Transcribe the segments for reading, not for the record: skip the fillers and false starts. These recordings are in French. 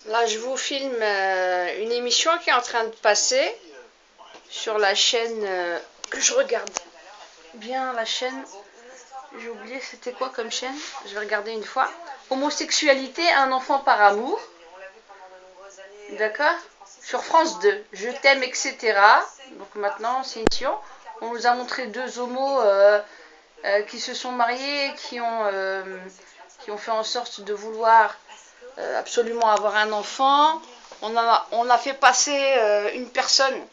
Là, je vous filme une émission qui est en train de passer sur la chaîne. Je regarde bien la chaîne. J'ai oublié c'était quoi comme chaîne. Je vais regarder une fois. Homosexualité, un enfant par amour. D'accord. Sur France 2. Je t'aime, etc. Donc maintenant, c'est une émission. On nous a montré deux homos qui se sont mariés, qui ont fait en sorte de vouloir absolument avoir un enfant. On a fait passer une personne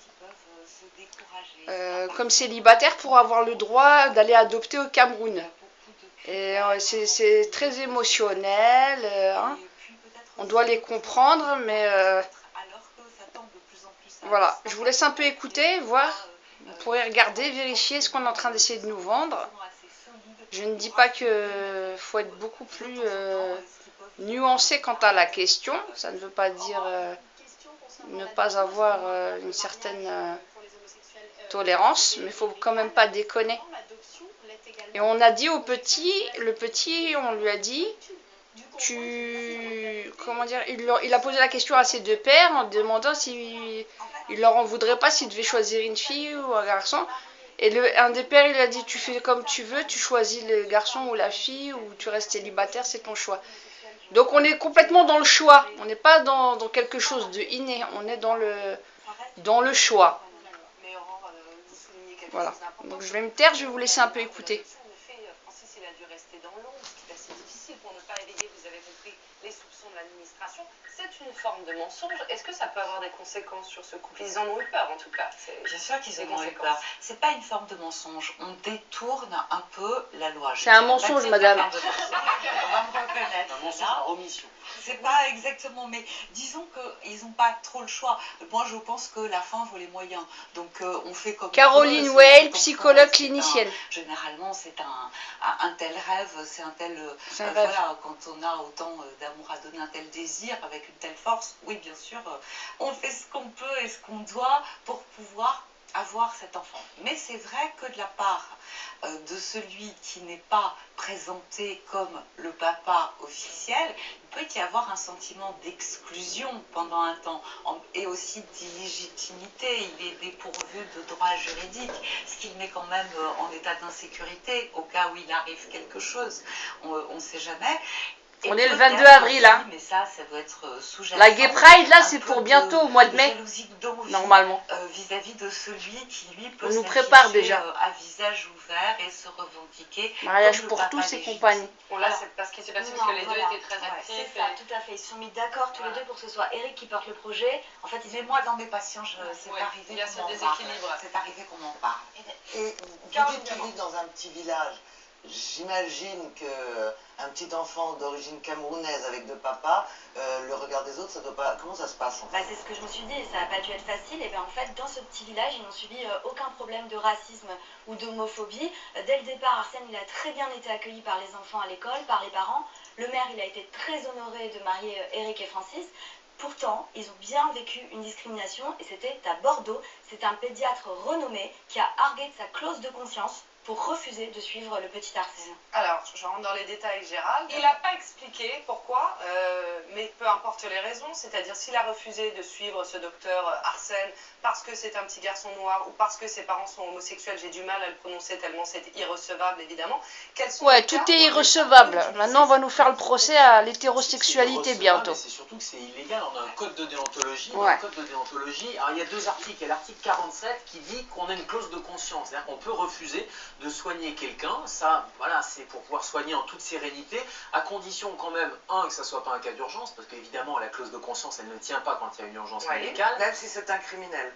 comme célibataire pour avoir le droit d'aller adopter au Cameroun. Et c'est très émotionnel. Hein. On doit les comprendre, mais voilà. Je vous laisse un peu écouter, voir. Vous pourrez regarder, vérifier ce qu'on est en train d'essayer de nous vendre. Je ne dis pas qu'il faut être beaucoup plus nuancé quant à la question. Ça ne veut pas dire ne pas avoir une certaine tolérance, mais il faut quand même pas déconner. Et on a dit au petit, on lui a dit, comment dire, il a posé la question à ses deux pères en demandant s'il leur en voudrait pas s'il devait choisir une fille ou un garçon. Et un des pères, il a dit, tu fais comme tu veux, tu choisis le garçon ou la fille, ou tu restes célibataire, c'est ton choix. Donc on est complètement dans le choix, on n'est pas dans quelque chose de inné, on est dans le choix. Voilà, donc je vais me taire, je vais vous laisser un peu écouter. Francis, il a dû rester dans l'ombre, c'est assez difficile pour ne pas éveiller, vous avez compris, les soupçons de l'administration. C'est une forme de mensonge. Est-ce que ça peut avoir des conséquences sur ce couple? Ils en ont eu peur, en tout cas. Bien sûr qu'ils en ont eu peur. C'est pas une forme de mensonge. On détourne un peu la loi. C'est un mensonge, madame. On va me reconnaître. Un mensonge par omission. C'est pas exactement, mais disons qu'ils n'ont pas trop le choix. Moi, je pense que la fin vaut les moyens. Donc, on fait comme Caroline Weil, psychologue clinicienne. Généralement, c'est un tel rêve, c'est un tel... voilà, quand on a autant d'amour à donner, un tel désir, avec une telle force, oui, bien sûr, on fait ce qu'on peut et ce qu'on doit pour pouvoir avoir cet enfant. Mais c'est vrai que de la part de celui qui n'est pas présenté comme le papa officiel, il peut y avoir un sentiment d'exclusion pendant un temps et aussi d'illégitimité. Il est dépourvu de droits juridiques, ce qui le met quand même en état d'insécurité au cas où il arrive quelque chose. On ne sait jamais. On est le 22 avril, hein. Mais ça doit être sous-jacent. La Gay Pride, là, c'est pour bientôt, au mois de mai, normalement. Vis-à-vis de celui qui, lui, peut on nous prépare déjà. À visage ouvert et se revendiquer. Mariage pour tous et compagnie. Bon, là, c'est parce qu'il s'est passé parce que les deux étaient très actifs. C'est ça, tout à fait. Ils se sont mis d'accord tous les deux pour que ce soit Eric qui porte le projet. En fait, mais moi, dans mes patients, c'est arrivé qu'on m'en parle. Et vous dites qu'il vit dans un petit village. J'imagine qu'un petit enfant d'origine camerounaise avec deux papas, le regard des autres, ça doit pas... Comment ça se passe en fait? c'est ce que je me suis dit, et ça n'a pas dû être facile. Et bien en fait, dans ce petit village, ils n'ont subi aucun problème de racisme ou d'homophobie. Dès le départ, Arsène, il a très bien été accueilli par les enfants à l'école, par les parents. Le maire, il a été très honoré de marier Eric et Francis. Pourtant, ils ont bien vécu une discrimination, et c'était à Bordeaux. C'est un pédiatre renommé qui a argué de sa clause de conscience pour refuser de suivre le petit Arsène. Alors, je rentre dans les détails, Gérald. Il n'a pas expliqué pourquoi, mais peu importe les raisons, c'est-à-dire s'il a refusé de suivre ce docteur Arsène parce que c'est un petit garçon noir ou parce que ses parents sont homosexuels, j'ai du mal à le prononcer tellement c'est irrecevable, évidemment. Ouais, tout est irrecevable. Maintenant, on va nous faire le procès à l'hétérosexualité bientôt. C'est surtout que c'est illégal, on a un code de déontologie. Ouais. Un code de déontologie. Alors, il y a deux articles. Il y a l'article 47 qui dit qu'on a une clause de conscience, c'est-à-dire qu'on peut refuser de soigner quelqu'un, ça, voilà, c'est pour pouvoir soigner en toute sérénité, à condition quand même, que ça soit pas un cas d'urgence, parce qu'évidemment, la clause de conscience, elle ne tient pas quand il y a une urgence médicale. Même si c'est un criminel.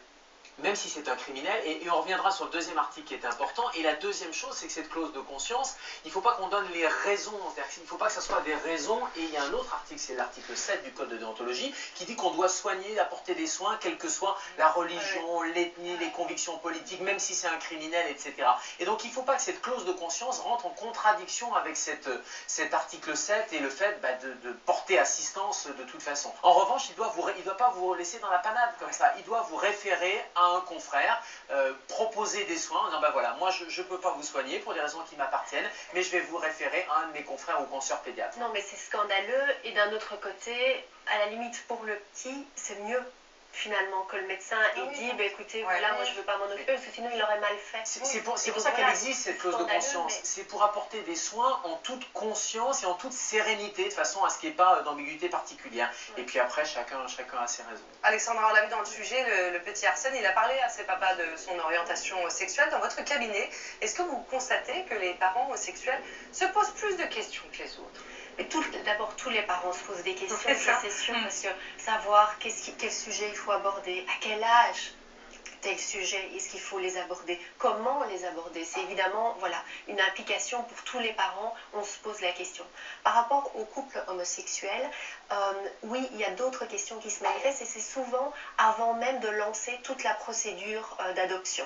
Même si c'est un criminel, et on reviendra sur le deuxième article qui est important, et la deuxième chose, c'est que cette clause de conscience, il ne faut pas qu'on donne les raisons, il ne faut pas que ce soit des raisons, et il y a un autre article, c'est l'article 7 du code de déontologie, qui dit qu'on doit soigner, apporter des soins, quelle que soit la religion, l'ethnie, les convictions politiques, même si c'est un criminel, etc. Et donc il ne faut pas que cette clause de conscience rentre en contradiction avec cet article 7 et le fait de porter assistance de toute façon. En revanche, il ne doit pas vous laisser dans la panade comme ça, il doit vous référer à un confrère, proposer des soins en disant ben voilà, moi je ne peux pas vous soigner pour des raisons qui m'appartiennent, mais je vais vous référer à un de mes confrères ou consoeurs pédiatres. Non, mais c'est scandaleux. Et d'un autre côté, à la limite pour le petit, c'est mieux finalement que le médecin dit bah, écoutez voilà moi je veux pas m'en occuper parce que sinon il aurait mal fait. C'est pour ça qu'elle existe cette clause de conscience, c'est pour apporter des soins en toute conscience et en toute sérénité de façon à ce qu'il n'y ait pas d'ambiguïté particulière. Et puis après chacun a ses raisons. Alexandra, on l'a vu dans le sujet, le petit Arsène, il a parlé à ses papas de son orientation sexuelle. Dans votre cabinet, est-ce que vous constatez que les parents homosexuels se posent plus de questions que les autres? Mais d'abord, tous les parents se posent des questions, ça c'est sûr, parce que savoir quel sujet il faut aborder, à quel âge tel sujet, est-ce qu'il faut les aborder, comment les aborder, c'est évidemment voilà, une implication pour tous les parents, on se pose la question. Par rapport au couple homosexuel, oui, il y a d'autres questions qui se manifestent et c'est souvent avant même de lancer toute la procédure d'adoption.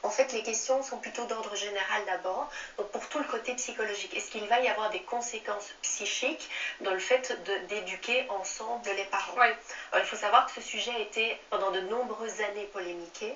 En fait, les questions sont plutôt d'ordre général d'abord, donc pour tout le côté psychologique. Est-ce qu'il va y avoir des conséquences psychiques dans le fait d'éduquer ensemble les parents? Oui. Alors, il faut savoir que ce sujet a été pendant de nombreuses années polémiqué,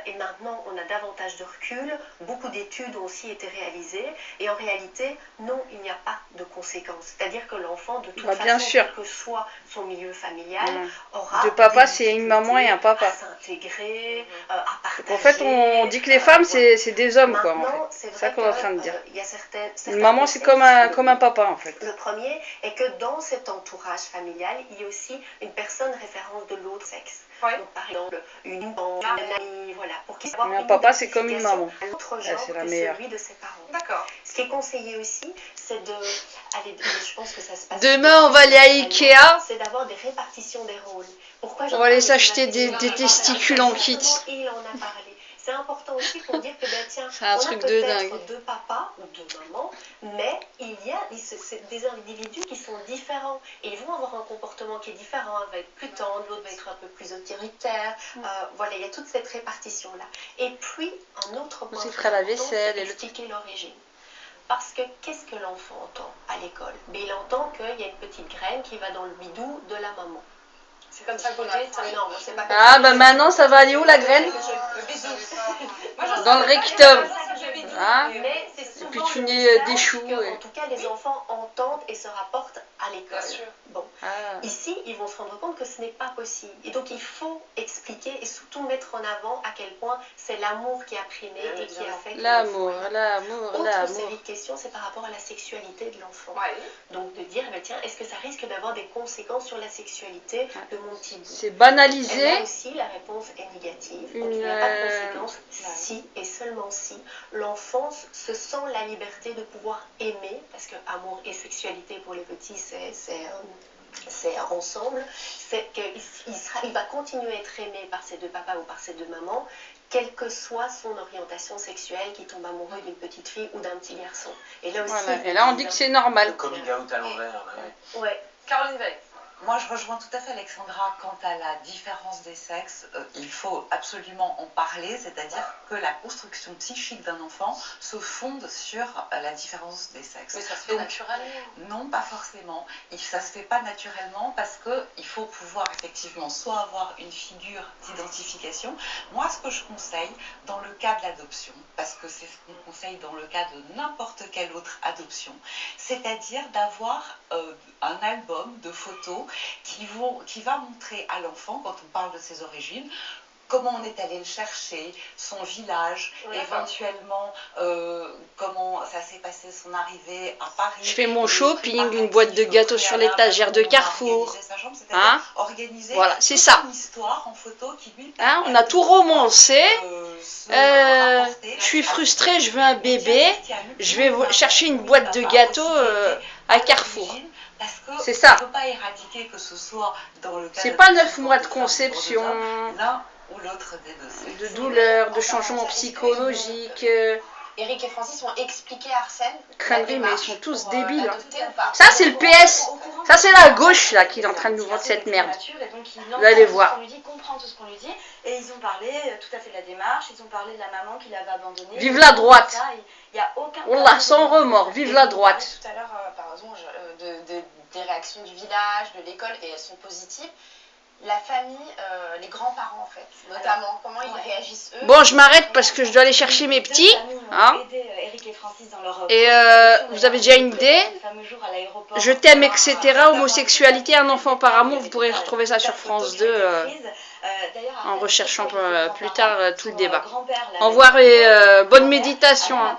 et maintenant on a davantage de recul, beaucoup d'études ont aussi été réalisées, et en réalité, non, il n'y a pas de conséquences. C'est-à-dire que l'enfant, de toute façon, bien sûr. quel que soit son milieu familial, aura deux papas, c'est une maman et un papa. à s'intégrer, à partager. En fait, on dit que les femmes, c'est des hommes, quoi. Maintenant, En fait. C'est ça qu'on est en train de dire. Il y a certaines Une maman, c'est comme un papa, en fait. Le premier est que dans cet entourage familial, il y a aussi une personne référence de l'autre sexe. Oui. Donc, par exemple, une amie, voilà, pour qu'il Un papa, c'est comme une maman. Un autre genre c'est la que meilleure. celui de ses parents. D'accord. Ce qui est conseillé aussi, c'est de... Allez, je pense que ça se passe... Demain, on va aller à Ikea. C'est d'avoir des répartitions des rôles. Pourquoi On va aller s'acheter des testicules en kit. Il en a parlé. C'est important aussi pour dire que ben, tiens, C'est un on truc a de peut-être dingue. deux papas ou deux mamans, mais il y a des individus qui sont différents et ils vont avoir un comportement qui est différent. Un va être plus tendre, l'autre va être un peu plus autoritaire. Voilà, il y a toute cette répartition-là. Et puis, un autre point Il fera la important, vaisselle c'est et le... expliquer l'origine. Parce que qu'est-ce que l'enfant entend à l'école? Ben, il entend qu'il y a une petite graine qui va dans le bidou de la maman. C'est comme ça que vous dites? Non, c'est pas comme Ah, ça. bah maintenant, ça va aller où, la graine? Le bisou. Dans le rectum. Ah. Mais c'est souvent Et puis tu le nais message des choux. que, en tout cas, les enfants entendent et se rapportent à l'école. Bien sûr. Bon. Ah. Ici, ils vont se rendre compte que ce n'est pas possible. Et donc, il faut expliquer et surtout mettre en avant à quel point c'est l'amour qui a primé et qui a fait que L'amour, l'enfant est- l'amour, Autre l'amour. série de questions, c'est par rapport à la sexualité de l'enfant. Ouais. Donc, de dire, tiens, est-ce que ça risque d'avoir des conséquences sur la sexualité de mon petit bout? C'est Et banalisé. là aussi, la réponse est négative. Donc, il n'y a pas de conséquences si et seulement si l'enfant se sent la liberté de pouvoir aimer, parce que amour et sexualité pour les petits, c'est ensemble, c'est qu'il va continuer à être aimé par ses deux papas ou par ses deux mamans, quelle que soit son orientation sexuelle, qu'il tombe amoureux d'une petite fille ou d'un petit garçon. Et là aussi, Voilà. Et là, on dit que c'est normal. Le coming out à l'envers. là, ouais. Ouais. Caroline Veil. Moi, je rejoins tout à fait Alexandra quant à la différence des sexes. Il faut absolument en parler, c'est-à-dire que la construction psychique d'un enfant se fonde sur la différence des sexes. Mais ça se fait naturellement. Non, pas forcément. Ça se fait pas naturellement parce qu'il faut pouvoir effectivement soit avoir une figure d'identification. Moi, ce que je conseille dans le cas de l'adoption, parce que c'est ce qu'on conseille dans le cas de n'importe quelle autre adoption, c'est-à-dire d'avoir un album de photos qui va montrer à l'enfant, quand on parle de ses origines, comment on est allé le chercher, son village, éventuellement comment ça s'est passé son arrivée à Paris. Je fais mon shopping, une boîte de gâteaux sur l'étagère de Carrefour. Hein? Voilà, c'est ça. Une histoire en photo qui lui Hein, on a tout romancé. Je suis frustrée, je veux un bébé. Je vais chercher une boîte de gâteaux à Carrefour. C'est ça. C'est pas 9 mois de conception, l'un ou l'autre des deux. de douleur, de changement psychologique. Eric et Francis ont expliqué à Arsène. Crânerie, mais ils sont tous débiles. Adopter ou pas. Ça, c'est le PS. Ça, c'est la gauche, là, qui est en train de nous vendre cette merde. Vous allez voir. Il dit, comprend tout ce qu'on lui dit. Et ils ont parlé tout à fait de la démarche, ils ont parlé de la maman qui l'avait abandonnée. Vive la droite. Il n'y a aucun... Wallah, sans remords, vive la droite. Tout à l'heure, par exemple, des réactions du village, de l'école, et elles sont positives. la famille, les grands-parents en fait, notamment, comment ils réagissent eux. Bon, je m'arrête parce que je dois aller chercher mes petits. Hein. Et vous avez déjà une idée? Je t'aime, etc. Homosexualité, un enfant par amour. Vous pourrez retrouver ça sur France 2 en recherchant plus tard tout le débat. Au revoir et bonne méditation. Hein.